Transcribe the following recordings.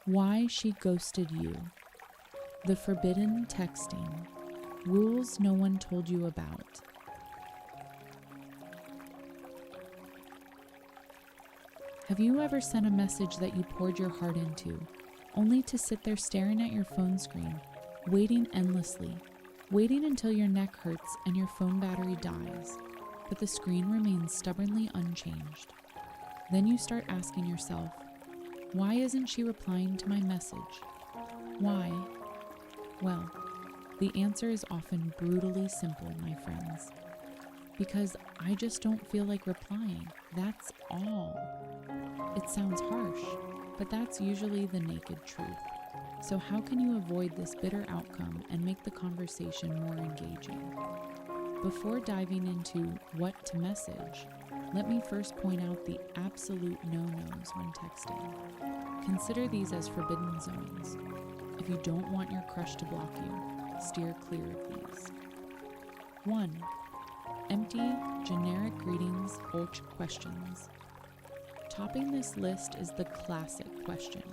Why she ghosted you. The forbidden texting. Rules no one told you about. Have you ever sent a message that you poured your heart into, only to sit there staring at your phone screen, waiting endlessly, waiting until your neck hurts and your phone battery dies, but the screen remains stubbornly unchanged? Then you start asking yourself, why isn't she replying to my message? Why? Well, the answer is often brutally simple, my friends. Because I just don't feel like replying. That's all. It sounds harsh, but that's usually the naked truth. So how can you avoid this bitter outcome and make the conversation more engaging? Before diving into what to message, let me first point out the absolute no-nos when texting. Consider these as forbidden zones. If you don't want your crush to block you, steer clear of these. 1. Empty, generic greetings or questions. Topping this list is the classic question,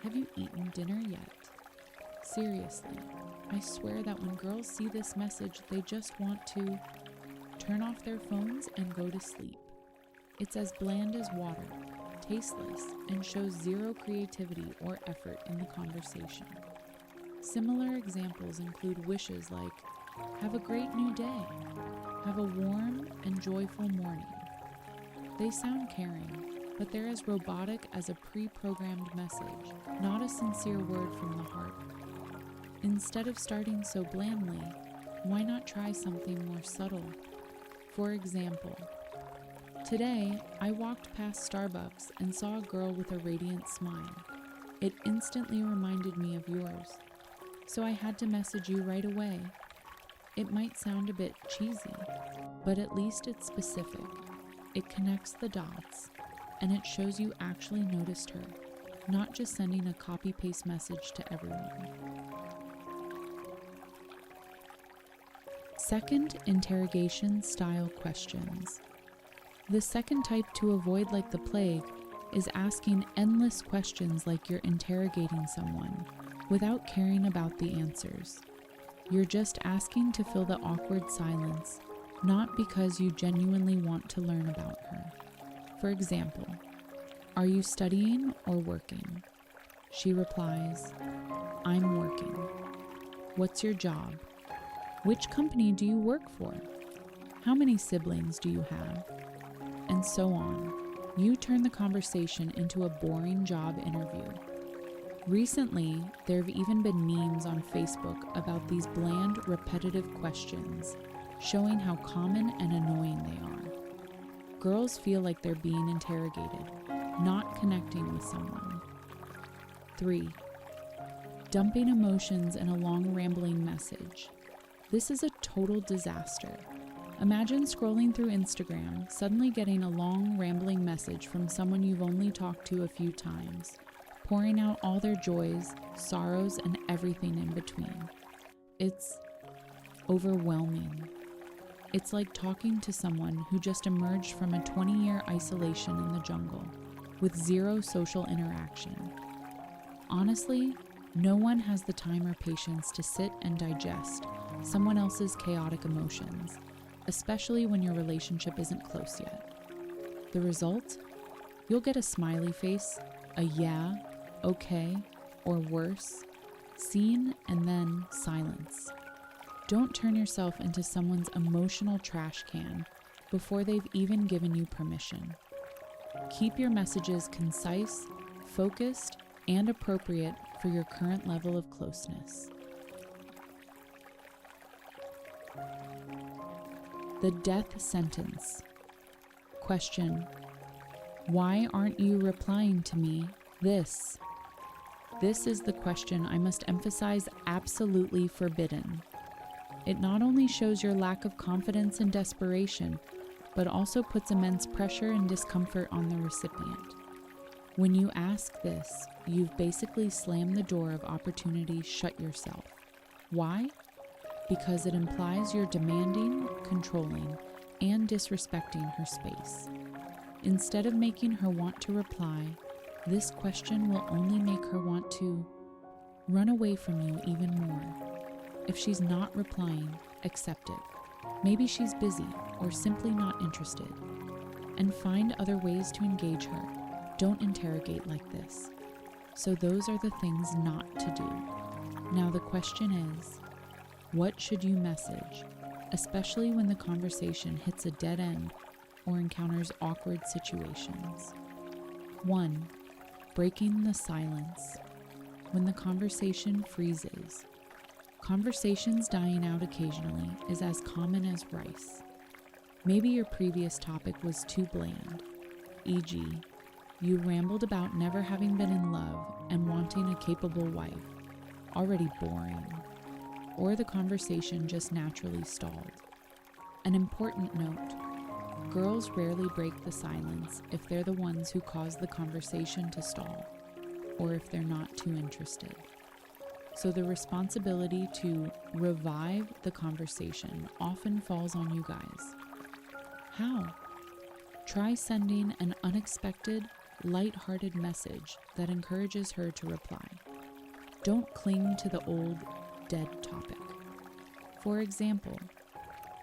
have you eaten dinner yet? Seriously, I swear that when girls see this message, they just want to turn off their phones and go to sleep. It's as bland as water, tasteless, and shows zero creativity or effort in the conversation. Similar examples include wishes like, have a great new day, have a warm and joyful morning. They sound caring, but they're as robotic as a pre-programmed message, not a sincere word from the heart. Instead of starting so blandly, why not try something more subtle? For example, today I walked past Starbucks and saw a girl with a radiant smile. It instantly reminded me of yours, so I had to message you right away. It might sound a bit cheesy, but at least it's specific. It connects the dots, and it shows you actually noticed her, not just sending a copy-paste message to everyone. Second, interrogation style questions. The second type to avoid like the plague is asking endless questions like you're interrogating someone without caring about the answers. You're just asking to fill the awkward silence, not because you genuinely want to learn about her. For example, are you studying or working? She replies, I'm working. What's your job? Which company do you work for? How many siblings do you have? And so on. You turn the conversation into a boring job interview. Recently, there have even been memes on Facebook about these bland, repetitive questions, showing how common and annoying they are. Girls feel like they're being interrogated, not connecting with someone. 3. Dumping emotions in a long, rambling message. This is a total disaster. Imagine scrolling through Instagram, suddenly getting a long, rambling message from someone you've only talked to a few times, pouring out all their joys, sorrows, and everything in between. It's overwhelming. It's like talking to someone who just emerged from a 20-year isolation in the jungle, with zero social interaction. Honestly, no one has the time or patience to sit and digest someone else's chaotic emotions, especially when your relationship isn't close yet. The result? You'll get a smiley face, a yeah, okay, or worse, seen, and then silence. Don't turn yourself into someone's emotional trash can before they've even given you permission. Keep your messages concise, focused, and appropriate for your current level of closeness. The death sentence. Question: why aren't you replying to me? This is the question I must emphasize absolutely forbidden. It not only shows your lack of confidence and desperation, but also puts immense pressure and discomfort on the recipient. When you ask this, you've basically slammed the door of opportunity shut yourself. Why? Because it implies you're demanding, controlling, and disrespecting her space. Instead of making her want to reply, This question will only make her want to run away from you even more. If she's not replying, accept it. Maybe she's busy or simply not interested. And find other ways to engage her. Don't interrogate like this. So those are the things not to do. Now the question is, what should you message, especially when the conversation hits a dead end or encounters awkward situations? 1. Breaking the silence. When the conversation freezes. Conversations dying out occasionally is as common as rice. Maybe your previous topic was too bland, e.g., you rambled about never having been in love and wanting a capable wife, already boring, or the conversation just naturally stalled. An important note, girls rarely break the silence if they're the ones who cause the conversation to stall, or if they're not too interested. So the responsibility to revive the conversation often falls on you guys. How? Try sending an unexpected, light-hearted message that encourages her to reply. Don't cling to the old, dead topic. For example,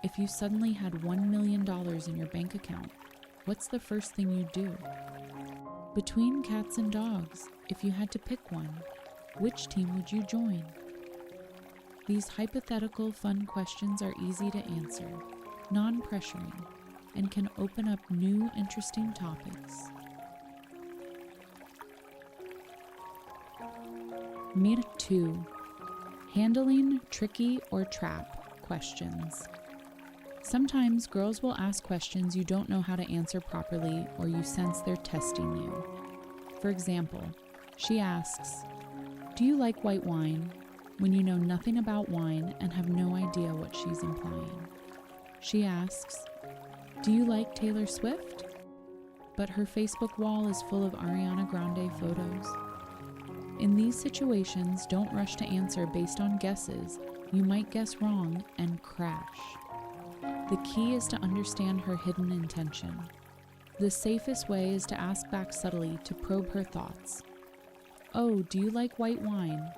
if you suddenly had $1 million in your bank account, what's the first thing you'd do? Between cats and dogs, if you had to pick one, which team would you join? These hypothetical fun questions are easy to answer, non-pressuring, and can open up new interesting topics. Myth 2. Handling tricky or trap questions. Sometimes girls will ask questions you don't know how to answer properly or you sense they're testing you. For example, she asks, "Do you like white wine?" when you know nothing about wine and have no idea what she's implying. She asks, "Do you like Taylor Swift?" but her Facebook wall is full of Ariana Grande photos. In these situations, don't rush to answer based on guesses. You might guess wrong and crash. The key is to understand her hidden intention. The safest way is to ask back subtly to probe her thoughts. "Oh, do you like white wine?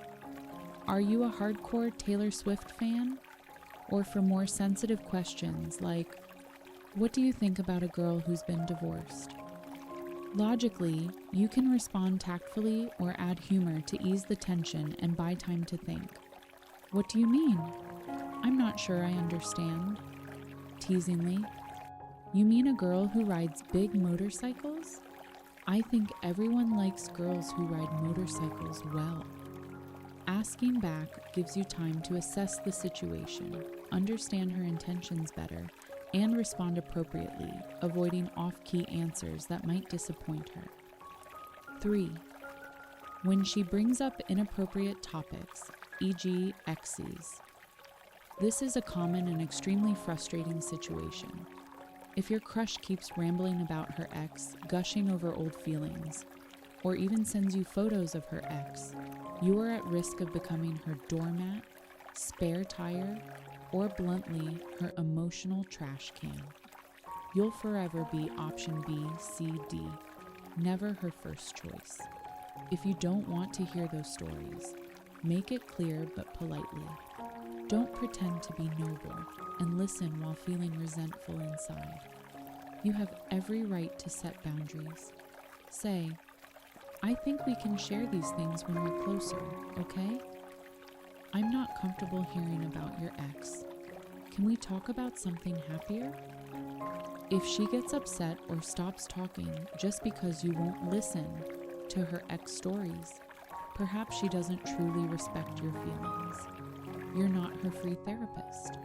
Are you a hardcore Taylor Swift fan?" Or for more sensitive questions like, "What do you think about a girl who's been divorced?" Logically, you can respond tactfully or add humor to ease the tension and buy time to think. "What do you mean?" "I'm not sure I understand." Teasingly, "You mean a girl who rides big motorcycles? I think everyone likes girls who ride motorcycles well." Asking back gives you time to assess the situation, understand her intentions better, and respond appropriately, avoiding off-key answers that might disappoint her. 3. When she brings up inappropriate topics, e.g. exes. This is a common and extremely frustrating situation. If your crush keeps rambling about her ex, gushing over old feelings, or even sends you photos of her ex, you are at risk of becoming her doormat, spare tire, or bluntly, her emotional trash can. You'll forever be option B, C, D, never her first choice. If you don't want to hear those stories, make it clear but politely. Don't pretend to be noble and listen while feeling resentful inside. You have every right to set boundaries. Say, "I think we can share these things when we're closer, okay? I'm not comfortable hearing about your ex. Can we talk about something happier?" If she gets upset or stops talking just because you won't listen to her ex stories, perhaps she doesn't truly respect your feelings. You're not her free therapist.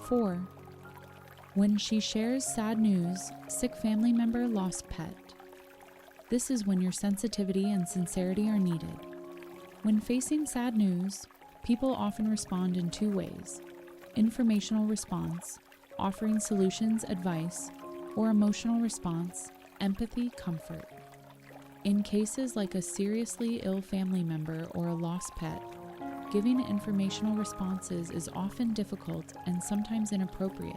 4. When she shares sad news, sick family member, lost pet. This is when your sensitivity and sincerity are needed. When facing sad news, people often respond in 2 ways: informational response, offering solutions, advice, or emotional response, empathy, comfort. In cases like a seriously ill family member or a lost pet, giving informational responses is often difficult and sometimes inappropriate.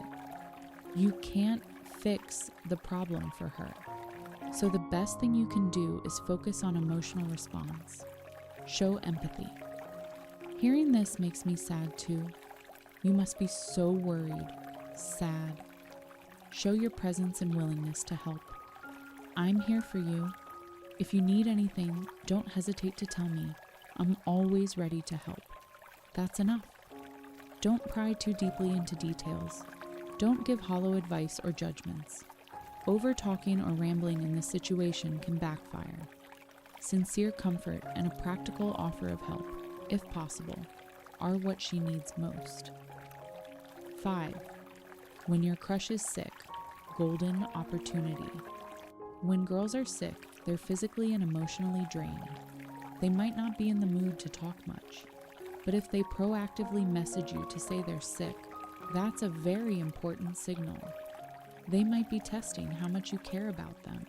You can't fix the problem for her. So the best thing you can do is focus on emotional response. Show empathy. Hearing this makes me sad too. You must be so worried, sad. Show your presence and willingness to help. I'm here for you. If you need anything, don't hesitate to tell me. I'm always ready to help. That's enough. Don't pry too deeply into details. Don't give hollow advice or judgments. Over-talking or rambling in this situation can backfire. Sincere comfort and a practical offer of help, if possible, are what she needs most. 5. When your crush is sick, golden opportunity. When girls are sick, they're physically and emotionally drained. They might not be in the mood to talk much, but if they proactively message you to say they're sick, that's a very important signal. They might be testing how much you care about them.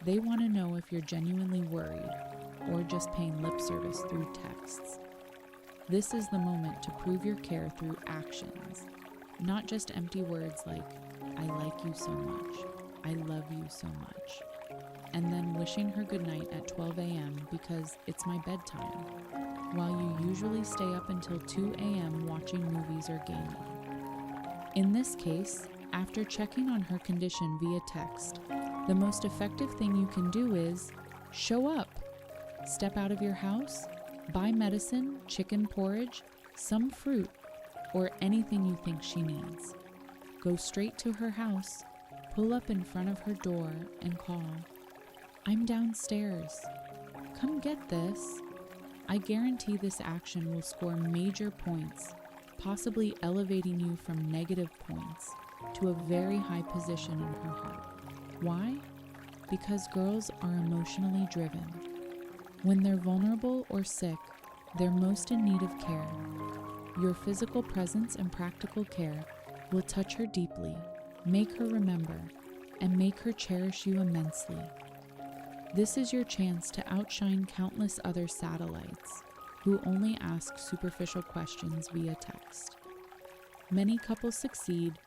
They want to know if you're genuinely worried or just paying lip service through texts. This is the moment to prove your care through actions, not just empty words like, I like you so much, I love you so much, and then wishing her goodnight at 12 a.m. because it's my bedtime, while you usually stay up until 2 a.m. watching movies or gaming. In this case, after checking on her condition via text, the most effective thing you can do is show up. Step out of your house, buy medicine, chicken porridge, some fruit, or anything you think she needs. Go straight to her house, pull up in front of her door, and call, I'm downstairs. Come get this. I guarantee this action will score major points, possibly elevating you from negative points to a very high position in her heart. Why? Because girls are emotionally driven. When they're vulnerable or sick, they're most in need of care. Your physical presence and practical care will touch her deeply, make her remember, and make her cherish you immensely. This is your chance to outshine countless other satellites who only ask superficial questions via text. Many couples succeed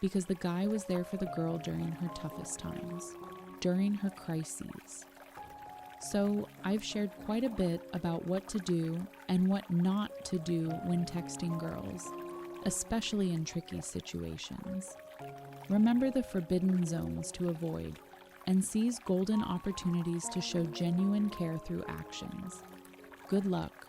because the guy was there for the girl during her toughest times, during her crises. So I've shared quite a bit about what to do and what not to do when texting girls, especially in tricky situations. Remember the forbidden zones to avoid and seize golden opportunities to show genuine care through actions. Good luck.